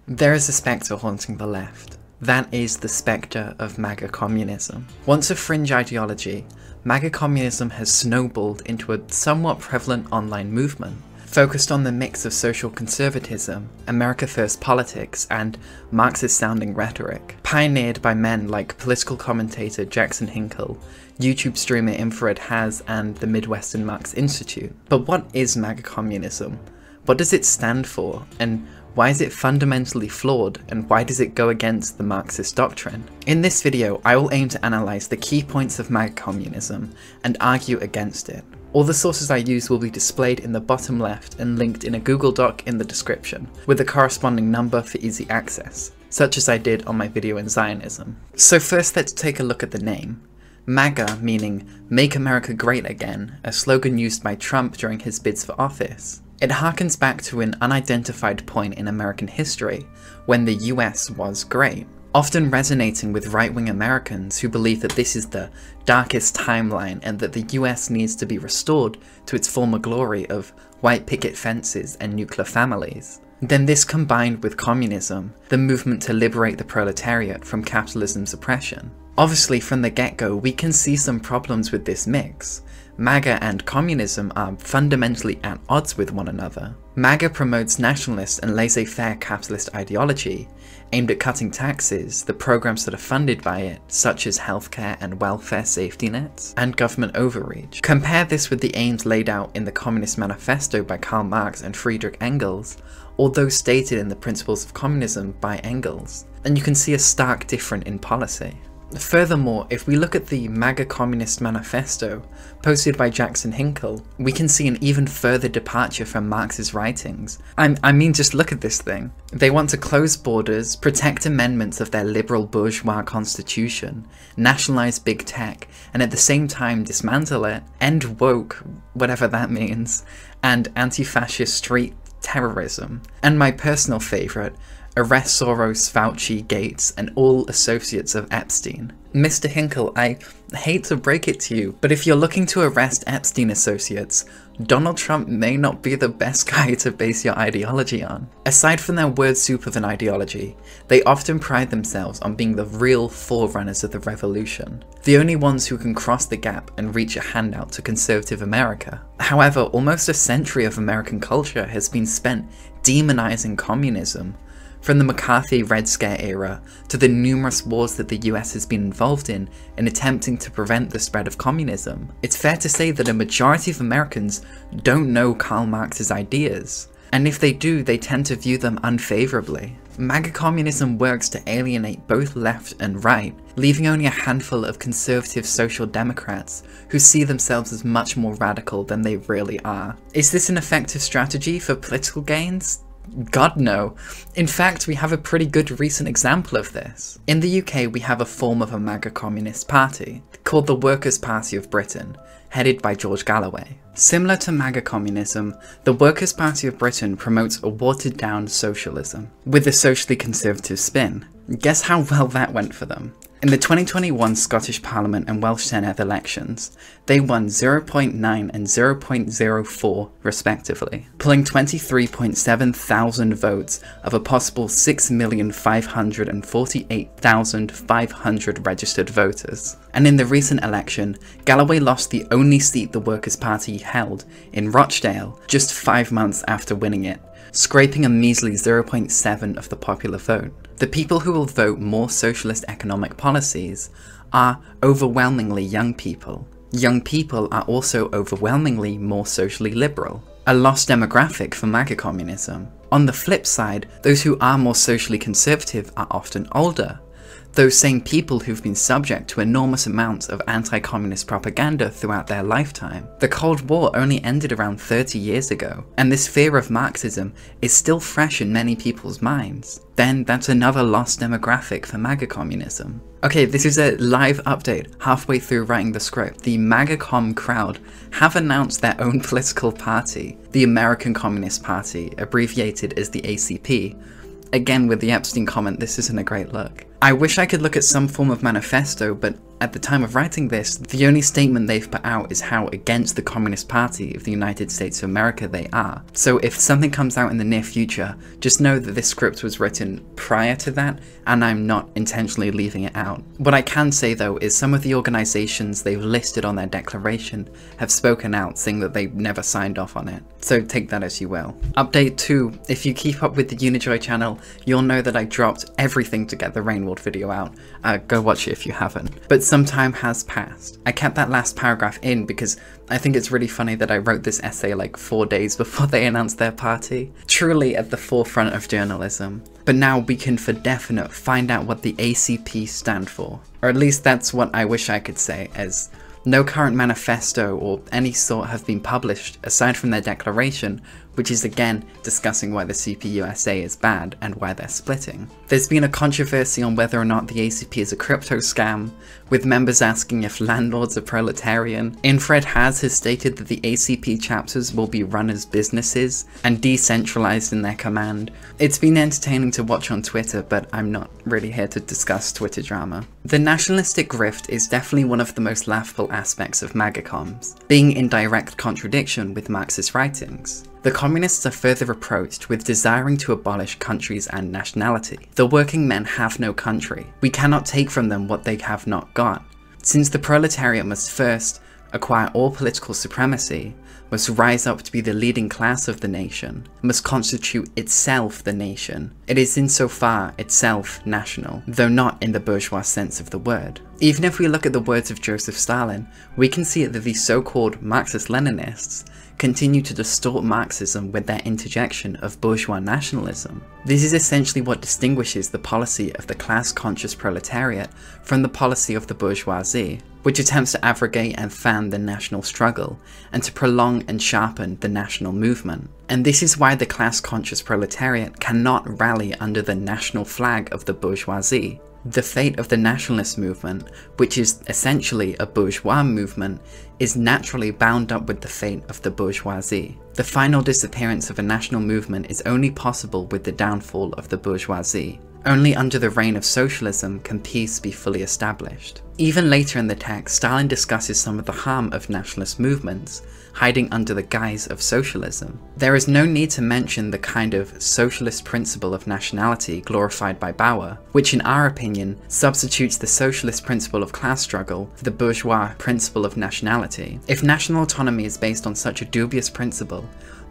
There is a spectre haunting the left. That is the spectre of MAGA communism. Once a fringe ideology, MAGA communism has snowballed into a somewhat prevalent online movement, focused on the mix of social conservatism, America First politics, and Marxist-sounding rhetoric, pioneered by men like political commentator Jackson Hinkle, YouTube streamer Infrared Has, and the Midwestern Marx Institute. But what is MAGA communism? What does it stand for? And why is it fundamentally flawed, and why does it go against the Marxist doctrine? In this video, I will aim to analyse the key points of MAGA communism and argue against it. All the sources I use will be displayed in the bottom left and linked in a Google Doc in the description, with a corresponding number for easy access, such as I did on my video in Zionism. So first, let's take a look at the name. MAGA meaning Make America Great Again, a slogan used by Trump during his bids for office. It harkens back to an unidentified point in American history, when the US was great, often resonating with right-wing Americans who believe that this is the darkest timeline and that the US needs to be restored to its former glory of white picket fences and nuclear families. Then this combined with communism, the movement to liberate the proletariat from capitalism's oppression. Obviously, from the get-go, we can see some problems with this mix. MAGA and communism are fundamentally at odds with one another. MAGA promotes nationalist and laissez-faire capitalist ideology, aimed at cutting taxes, the programs that are funded by it, such as healthcare and welfare safety nets, and government overreach. Compare this with the aims laid out in the Communist Manifesto by Karl Marx and Friedrich Engels, or those stated in the Principles of Communism by Engels, and you can see a stark difference in policy. Furthermore, if we look at the MAGA Communist Manifesto, posted by Jackson Hinkle, we can see an even further departure from Marx's writings. I mean, just look at this thing. They want to close borders, protect amendments of their liberal bourgeois constitution, nationalize big tech, and at the same time dismantle it, end woke, whatever that means, and anti-fascist street terrorism. And my personal favourite, arrest Soros, Fauci, Gates, and all associates of Epstein. Mr. Hinkle, I hate to break it to you, but if you're looking to arrest Epstein associates, Donald Trump may not be the best guy to base your ideology on. Aside from their word soup of an ideology, they often pride themselves on being the real forerunners of the revolution, the only ones who can cross the gap and reach a handout to conservative America. However, almost a century of American culture has been spent demonizing communism, from the McCarthy Red Scare era to the numerous wars that the US has been involved in attempting to prevent the spread of communism. It's fair to say that a majority of Americans don't know Karl Marx's ideas, and if they do, they tend to view them unfavorably. MAGA communism works to alienate both left and right, leaving only a handful of conservative social democrats who see themselves as much more radical than they really are. Is this an effective strategy for political gains? God no. In fact, we have a pretty good recent example of this. In the UK, we have a form of a MAGA communist party, called the Workers' Party of Britain, headed by George Galloway. Similar to MAGA communism, the Workers' Party of Britain promotes a watered-down socialism, with a socially conservative spin. Guess how well that went for them? In the 2021 Scottish Parliament and Welsh Senedd elections, they won 0.9 and 0.04 respectively, pulling 23.7 thousand votes of a possible 6,548,500 registered voters. And in the recent election, Galloway lost the only seat the Workers' Party held in Rochdale just 5 months after winning it, scraping a measly 0.7 of the popular vote. The people who will vote more socialist economic policies are overwhelmingly young people. Young people are also overwhelmingly more socially liberal, a lost demographic for MAGA communism. On the flip side, those who are more socially conservative are often older, those same people who've been subject to enormous amounts of anti-communist propaganda throughout their lifetime. The Cold War only ended around 30 years ago, and this fear of Marxism is still fresh in many people's minds. Then that's another lost demographic for MAGA communism. Okay, this is a live update halfway through writing the script. The MAGA Com crowd have announced their own political party, the American Communist Party, abbreviated as the ACP. Again, with the Epstein comment, this isn't a great look. I wish I could look at some form of manifesto, but at the time of writing this, the only statement they've put out is how against the Communist Party of the United States of America they are. So if something comes out in the near future, just know that this script was written prior to that, and I'm not intentionally leaving it out. What I can say though is some of the organizations they've listed on their declaration have spoken out saying that they never signed off on it. So take that as you will. Update 2. If you keep up with the Unijoy channel, you'll know that I dropped everything to get the Rainworld video out. Go watch it if you haven't. But some time has passed. I kept that last paragraph in because I think it's really funny that I wrote this essay like 4 days before they announced their party. Truly at the forefront of journalism. But now we can for definite find out what the ACP stand for. Or at least that's what I wish I could say, as no current manifesto or any sort have been published aside from their declaration, which is again discussing why the CPUSA is bad and why they're splitting. There's been a controversy on whether or not the ACP is a crypto scam, with members asking if landlords are proletarian. Infrared has stated that the ACP chapters will be run as businesses and decentralized in their command. It's been entertaining to watch on Twitter, but I'm not really here to discuss Twitter drama. The nationalistic grift is definitely one of the most laughable aspects of MAGA comms, being in direct contradiction with Marxist writings. The communists are further approached with desiring to abolish countries and nationality. The working men have no country. We cannot take from them what they have not got. Since the proletariat must first acquire all political supremacy, must rise up to be the leading class of the nation, must constitute itself the nation, it is insofar itself national, though not in the bourgeois sense of the word. Even if we look at the words of Joseph Stalin, we can see that these so-called Marxist-Leninists continue to distort Marxism with their interjection of bourgeois nationalism. This is essentially what distinguishes the policy of the class-conscious proletariat from the policy of the bourgeoisie, which attempts to abrogate and fan the national struggle, and to prolong and sharpen the national movement. And this is why the class-conscious proletariat cannot rally under the national flag of the bourgeoisie. The fate of the nationalist movement, which is essentially a bourgeois movement, is naturally bound up with the fate of the bourgeoisie. The final disappearance of a national movement is only possible with the downfall of the bourgeoisie. Only under the reign of socialism can peace be fully established. Even later in the text, Stalin discusses some of the harm of nationalist movements, hiding under the guise of socialism. There is no need to mention the kind of socialist principle of nationality glorified by Bauer, which in our opinion substitutes the socialist principle of class struggle for the bourgeois principle of nationality. If national autonomy is based on such a dubious principle,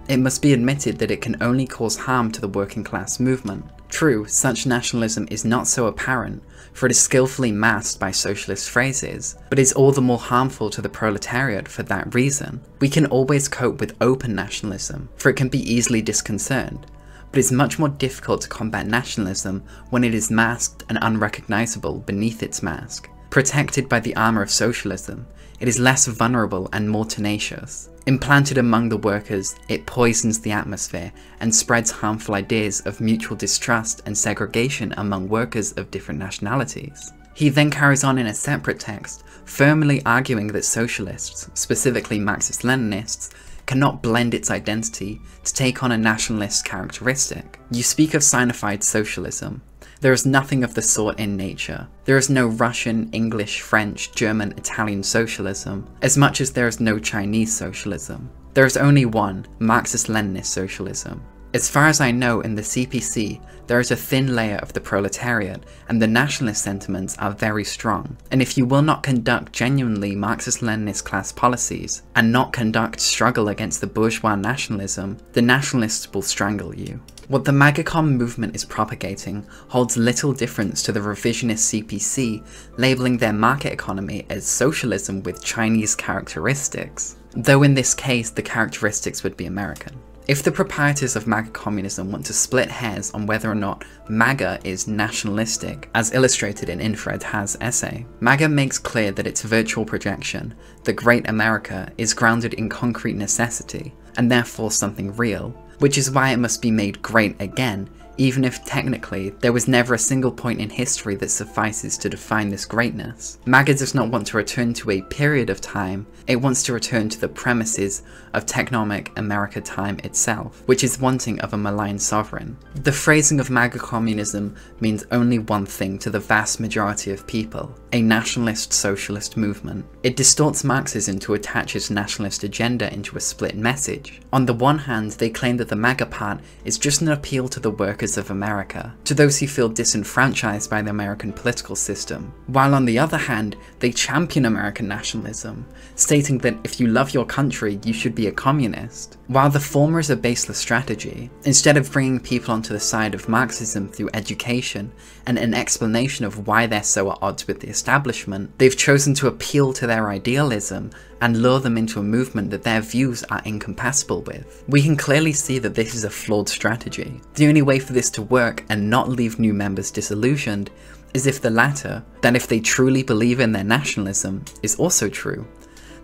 it must be admitted that it can only cause harm to the working class movement. True, such nationalism is not so apparent, for it is skillfully masked by socialist phrases, but is all the more harmful to the proletariat for that reason. We can always cope with open nationalism, for it can be easily disconcerned, but it's much more difficult to combat nationalism when it is masked and unrecognizable beneath its mask. Protected by the armor of socialism, it is less vulnerable and more tenacious. Implanted among the workers, it poisons the atmosphere and spreads harmful ideas of mutual distrust and segregation among workers of different nationalities. He then carries on in a separate text, firmly arguing that socialists, specifically Marxist-Leninists, cannot blend its identity to take on a nationalist characteristic. You speak of signified socialism. There is nothing of the sort in nature. There is no Russian, English, French, German, Italian socialism, as much as there is no Chinese socialism. There is only one, Marxist-Leninist socialism. As far as I know, in the CPC, there is a thin layer of the proletariat, and the nationalist sentiments are very strong. And if you will not conduct genuinely Marxist-Leninist class policies, and not conduct struggle against the bourgeois nationalism, the nationalists will strangle you. What the MAGA movement is propagating holds little difference to the revisionist CPC labeling their market economy as socialism with Chinese characteristics, though in this case the characteristics would be American. If the proprietors of MAGA communism want to split hairs on whether or not MAGA is nationalistic, as illustrated in Infrared Has' essay, MAGA makes clear that its virtual projection, the Great America, is grounded in concrete necessity, and therefore something real, which is why it must be made great again even if technically there was never a single point in history that suffices to define this greatness. MAGA does not want to return to a period of time, it wants to return to the premises of technomic America time itself, which is wanting of a malign sovereign. The phrasing of MAGA communism means only one thing to the vast majority of people: a nationalist socialist movement. It distorts Marxism to attach its nationalist agenda into a split message. On the one hand, they claim that the MAGA part is just an appeal to the workers of America, to those who feel disenfranchised by the American political system, while on the other hand, they champion American nationalism, stating that if you love your country, you should be a communist. While the former is a baseless strategy, instead of bringing people onto the side of Marxism through education and an explanation of why they're so at odds with the establishment, they've chosen to appeal to their idealism and lure them into a movement that their views are incompatible with. We can clearly see that this is a flawed strategy. The only way for this to work and not leave new members disillusioned is if the latter, that if they truly believe in their nationalism, is also true.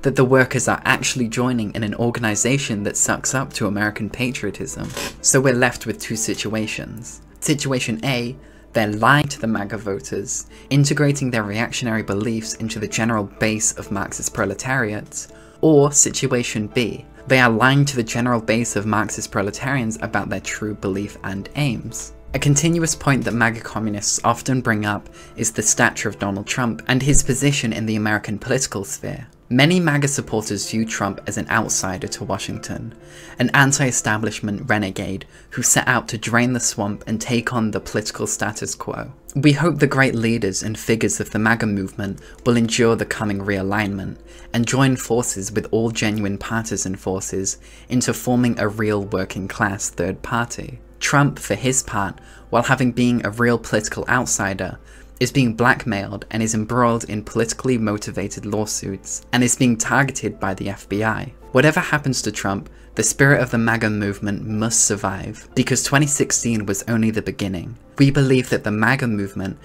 That the workers are actually joining in an organization that sucks up to American patriotism. So we're left with two situations. Situation A, they're lying to the MAGA voters, integrating their reactionary beliefs into the general base of Marxist proletariats. Or situation B, they are lying to the general base of Marxist proletarians about their true belief and aims. A continuous point that MAGA communists often bring up is the stature of Donald Trump and his position in the American political sphere. Many MAGA supporters view Trump as an outsider to Washington, an anti-establishment renegade who set out to drain the swamp and take on the political status quo. We hope the great leaders and figures of the MAGA movement will endure the coming realignment and join forces with all genuine partisan forces into forming a real working class third party. Trump, for his part, while having been a real political outsider, is being blackmailed and is embroiled in politically motivated lawsuits, and is being targeted by the FBI. Whatever happens to Trump, the spirit of the MAGA movement must survive, because 2016 was only the beginning. We believe that the MAGA movement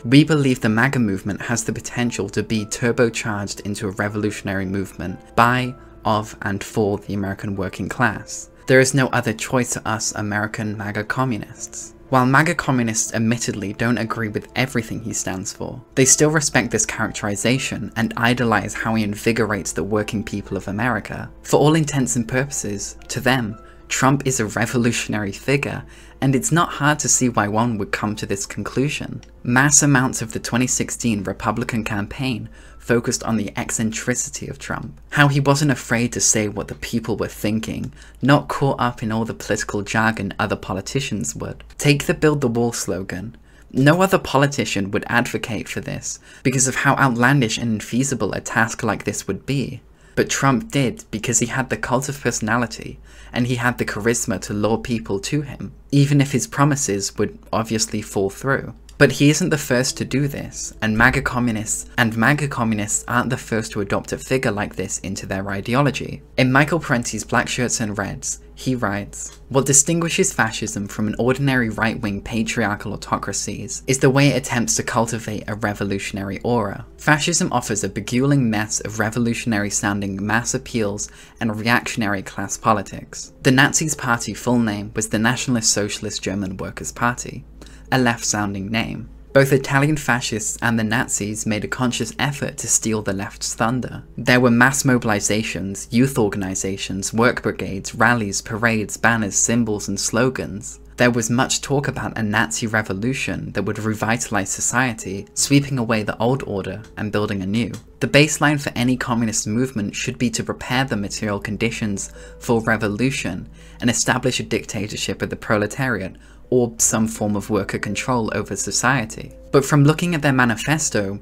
has the potential to be turbocharged into a revolutionary movement by, of, and for the American working class. There is no other choice to us American MAGA communists. While MAGA communists admittedly don't agree with everything he stands for, they still respect this characterization and idolize how he invigorates the working people of America. For all intents and purposes, to them, Trump is a revolutionary figure, and it's not hard to see why one would come to this conclusion. Mass amounts of the 2016 Republican campaign focused on the eccentricity of Trump, how he wasn't afraid to say what the people were thinking, not caught up in all the political jargon other politicians would. Take the Build the Wall slogan. No other politician would advocate for this because of how outlandish and infeasible a task like this would be. But Trump did because he had the cult of personality and he had the charisma to lure people to him, even if his promises would obviously fall through. But he isn't the first to do this, and MAGA communists aren't the first to adopt a figure like this into their ideology. In Michael Parenti's Black Shirts and Reds, he writes, "What distinguishes fascism from an ordinary right-wing patriarchal autocracies is the way it attempts to cultivate a revolutionary aura. Fascism offers a beguiling mess of revolutionary-sounding mass appeals and reactionary class politics. The Nazis' party full name was the Nationalist Socialist German Workers' Party, a left-sounding name. Both Italian fascists and the Nazis made a conscious effort to steal the left's thunder. There were mass mobilizations, youth organizations, work brigades, rallies, parades, banners, symbols, and slogans. There was much talk about a Nazi revolution that would revitalize society, sweeping away the old order and building a new. The baseline for any communist movement should be to prepare the material conditions for revolution and establish a dictatorship of the proletariat, or some form of worker control over society. But from looking at their manifesto,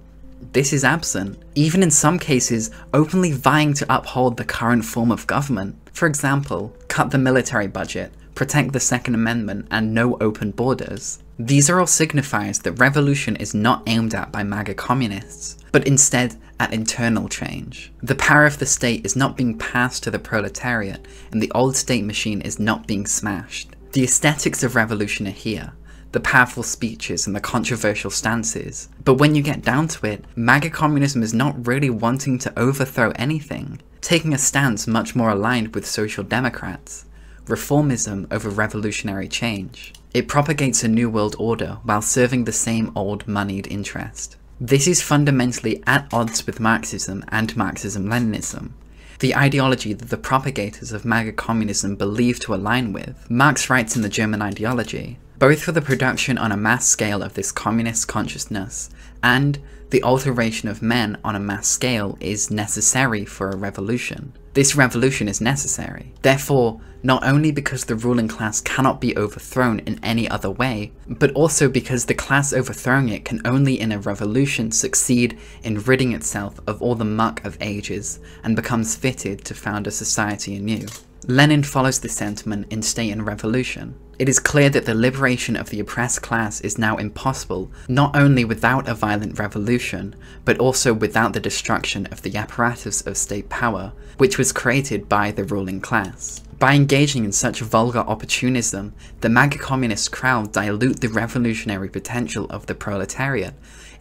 this is absent, even in some cases openly vying to uphold the current form of government. For example, cut the military budget, protect the Second Amendment, and no open borders. These are all signifiers that revolution is not aimed at by MAGA communists, but instead at internal change. The power of the state is not being passed to the proletariat, and the old state machine is not being smashed. The aesthetics of revolution are here, the powerful speeches and the controversial stances, but when you get down to it, MAGA communism is not really wanting to overthrow anything, taking a stance much more aligned with social democrats. reformism over revolutionary change. It propagates a new world order while serving the same old moneyed interest. This is fundamentally at odds with Marxism and Marxism-Leninism, the ideology that the propagators of MAGA communism believe to align with. Marx writes in the German Ideology, both for the production on a mass scale of this communist consciousness and the alteration of men on a mass scale is necessary for a revolution. This revolution is necessary. Therefore, not only because the ruling class cannot be overthrown in any other way, but also because the class overthrowing it can only in a revolution succeed in ridding itself of all the muck of ages and becomes fitted to found a society anew. Lenin follows this sentiment in State and Revolution. It is clear that the liberation of the oppressed class is now impossible, not only without a violent revolution, but also without the destruction of the apparatus of state power, which was created by the ruling class. By engaging in such vulgar opportunism, the MAGA communist crowd dilute the revolutionary potential of the proletariat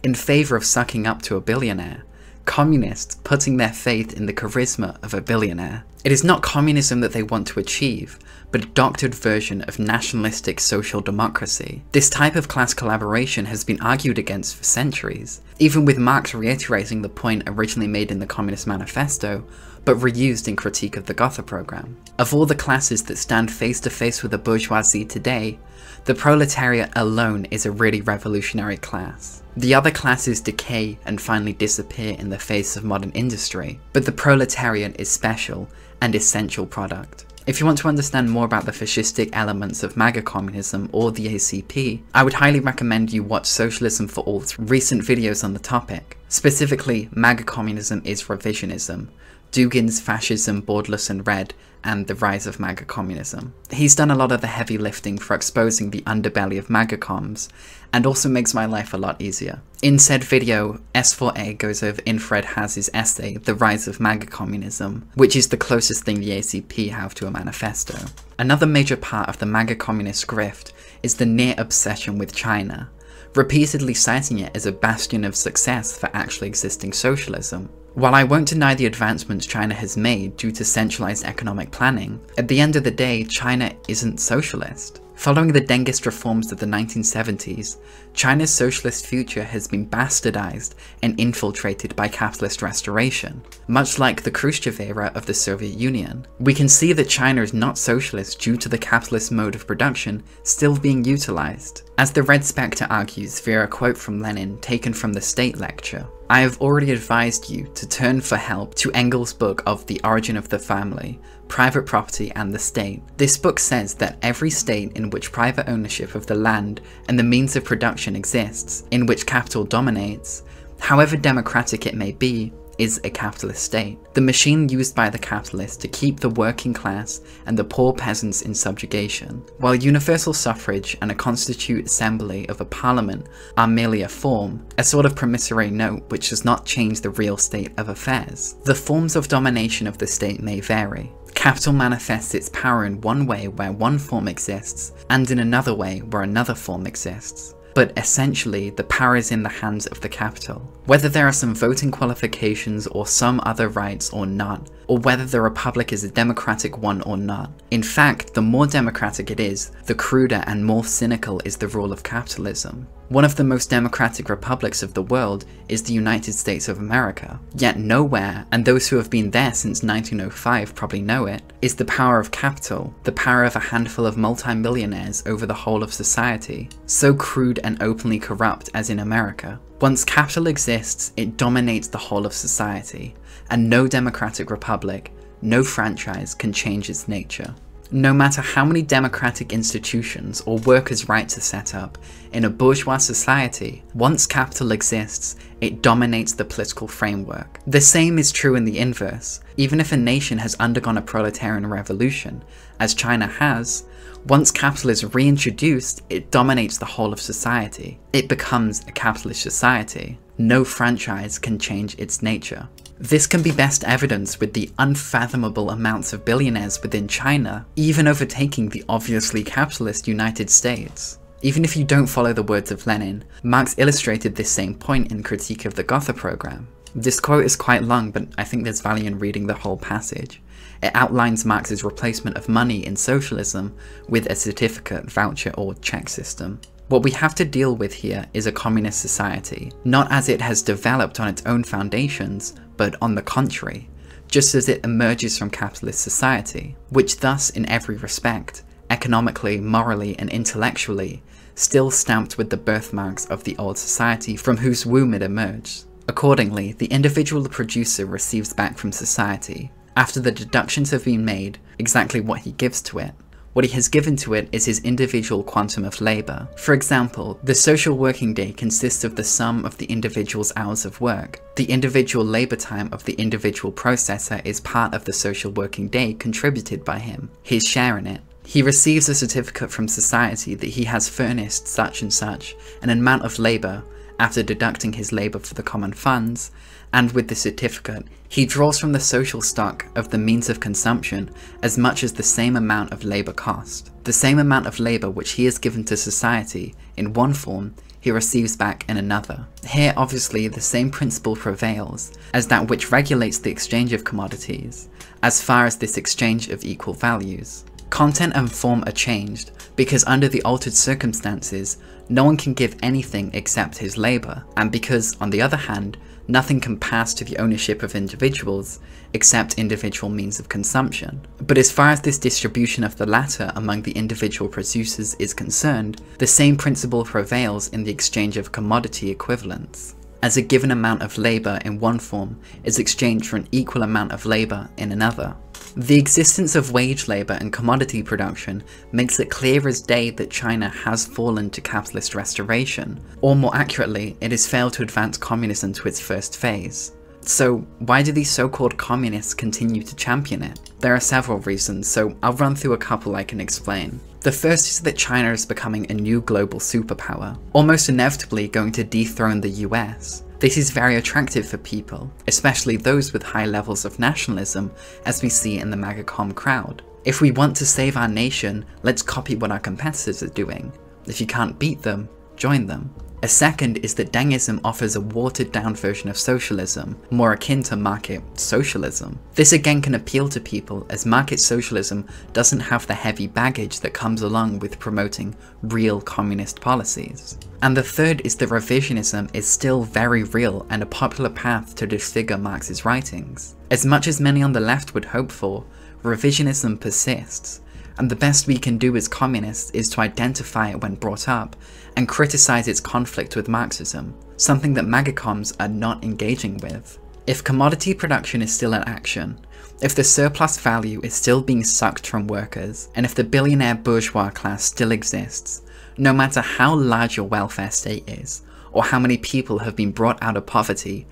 in favour of sucking up to a billionaire. Communists putting their faith in the charisma of a billionaire. It is not communism that they want to achieve, but a doctored version of nationalistic social democracy. This type of class collaboration has been argued against for centuries, even with Marx reiterating the point originally made in the Communist Manifesto, but reused in Critique of the Gotha program. Of all the classes that stand face to face with the bourgeoisie today, the proletariat alone is a really revolutionary class. The other classes decay and finally disappear in the face of modern industry, but the proletariat is special and essential product. If you want to understand more about the fascistic elements of MAGA communism or the ACP, I would highly recommend you watch Socialism for All's recent videos on the topic. Specifically, MAGA communism is revisionism, Dugin's Fascism, Borderless and Red, and the Rise of MAGA Communism. He's done a lot of the heavy lifting for exposing the underbelly of MAGA comms, and also makes my life a lot easier. In said video, S4A goes over Infrared Haz's essay, The Rise of MAGA Communism, which is the closest thing the ACP have to a manifesto. Another major part of the MAGA communist grift is the near obsession with China, repeatedly citing it as a bastion of success for actually existing socialism. While I won't deny the advancements China has made due to centralized economic planning, at the end of the day, China isn't socialist. Following the Dengist reforms of the 1970s, China's socialist future has been bastardized and infiltrated by capitalist restoration, much like the Khrushchev era of the Soviet Union. We can see that China is not socialist due to the capitalist mode of production still being utilized. As the Red Spectre argues via a quote from Lenin taken from the State lecture, I have already advised you to turn for help to Engels' book of The Origin of the Family, Private Property and the State. This book says that every state in which private ownership of the land and the means of production exists, in which capital dominates, however democratic it may be, is a capitalist state. The machine used by the capitalists to keep the working class and the poor peasants in subjugation. While universal suffrage and a constituted assembly of a parliament are merely a form, a sort of promissory note which does not change the real state of affairs. The forms of domination of the state may vary. Capital manifests its power in one way where one form exists, and in another way where another form exists. But essentially, the power is in the hands of the capital. Whether there are some voting qualifications or some other rights or not, or whether the republic is a democratic one or not. In fact, the more democratic it is, the cruder and more cynical is the rule of capitalism. One of the most democratic republics of the world is the United States of America. Yet nowhere, and those who have been there since 1905 probably know it, is the power of capital, the power of a handful of multimillionaires over the whole of society, so crude and openly corrupt as in America. Once capital exists, it dominates the whole of society, and no democratic republic, no franchise can change its nature. No matter how many democratic institutions or workers' rights are set up, in a bourgeois society, once capital exists, it dominates the political framework. The same is true in the inverse. Even if a nation has undergone a proletarian revolution, as China has, once capital is reintroduced, it dominates the whole of society. It becomes a capitalist society. No franchise can change its nature. This can be best evidenced with the unfathomable amounts of billionaires within China, even overtaking the obviously capitalist United States. Even if you don't follow the words of Lenin, Marx illustrated this same point in Critique of the Gotha program. This quote is quite long, but I think there's value in reading the whole passage. It outlines Marx's replacement of money in socialism with a certificate, voucher, or check system. What we have to deal with here is a communist society, not as it has developed on its own foundations, but on the contrary, just as it emerges from capitalist society, which thus, in every respect, economically, morally, and intellectually, still stamped with the birthmarks of the old society from whose womb it emerged. Accordingly, the individual producer receives back from society, after the deductions have been made, exactly what he gives to it. What he has given to it is his individual quantum of labour. For example, the social working day consists of the sum of the individual's hours of work. The individual labour time of the individual processor is part of the social working day contributed by him, his share in it. He receives a certificate from society that he has furnished such and such an amount of labour after deducting his labour for the common funds, and with the certificate, he draws from the social stock of the means of consumption as much as the same amount of labour cost. The same amount of labour which he has given to society in one form, he receives back in another. Here obviously the same principle prevails as that which regulates the exchange of commodities, as far as this exchange of equal values. Content and form are changed, because under the altered circumstances, no one can give anything except his labour, and because, on the other hand, nothing can pass to the ownership of individuals except individual means of consumption. But as far as this distribution of the latter among the individual producers is concerned, the same principle prevails in the exchange of commodity equivalents, as a given amount of labour in one form is exchanged for an equal amount of labour in another. The existence of wage labour and commodity production makes it clear as day that China has fallen to capitalist restoration, or more accurately, it has failed to advance communism to its first phase. So why do these so-called communists continue to champion it? There are several reasons, so I'll run through a couple I can explain. The first is that China is becoming a new global superpower, almost inevitably going to dethrone the US. This is very attractive for people, especially those with high levels of nationalism, as we see in the MAGA Comm crowd. If we want to save our nation, let's copy what our competitors are doing. If you can't beat them, join them. A second is that Dengism offers a watered down version of socialism, more akin to market socialism. This again can appeal to people as market socialism doesn't have the heavy baggage that comes along with promoting real communist policies. And the third is that revisionism is still very real and a popular path to disfigure Marx's writings. As much as many on the left would hope for, revisionism persists, and the best we can do as communists is to identify it when brought up and criticize its conflict with Marxism, something that MAGA comms are not engaging with. If commodity production is still in action, if the surplus value is still being sucked from workers, and if the billionaire bourgeois class still exists, no matter how large your welfare state is, or how many people have been brought out of poverty,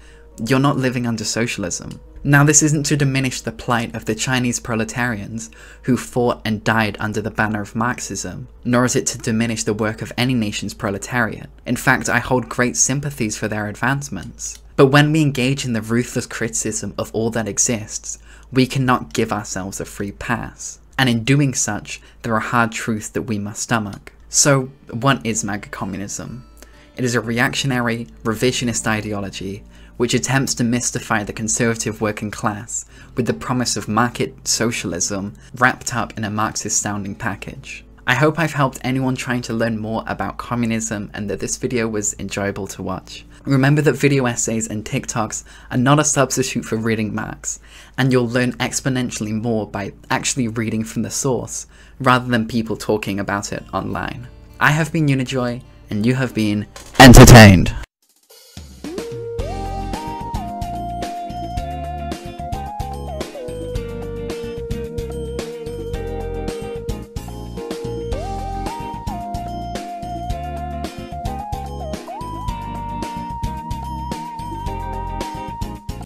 you're not living under socialism. Now this isn't to diminish the plight of the Chinese proletarians who fought and died under the banner of Marxism, nor is it to diminish the work of any nation's proletariat. In fact, I hold great sympathies for their advancements. But when we engage in the ruthless criticism of all that exists, we cannot give ourselves a free pass. And in doing such, there are hard truths that we must stomach. So, what is MAGA communism? It is a reactionary, revisionist ideology which attempts to mystify the conservative working class with the promise of market socialism wrapped up in a Marxist-sounding package. I hope I've helped anyone trying to learn more about communism and that this video was enjoyable to watch. Remember that video essays and TikToks are not a substitute for reading Marx, and you'll learn exponentially more by actually reading from the source, rather than people talking about it online. I have been Unijoy, and you have been entertained.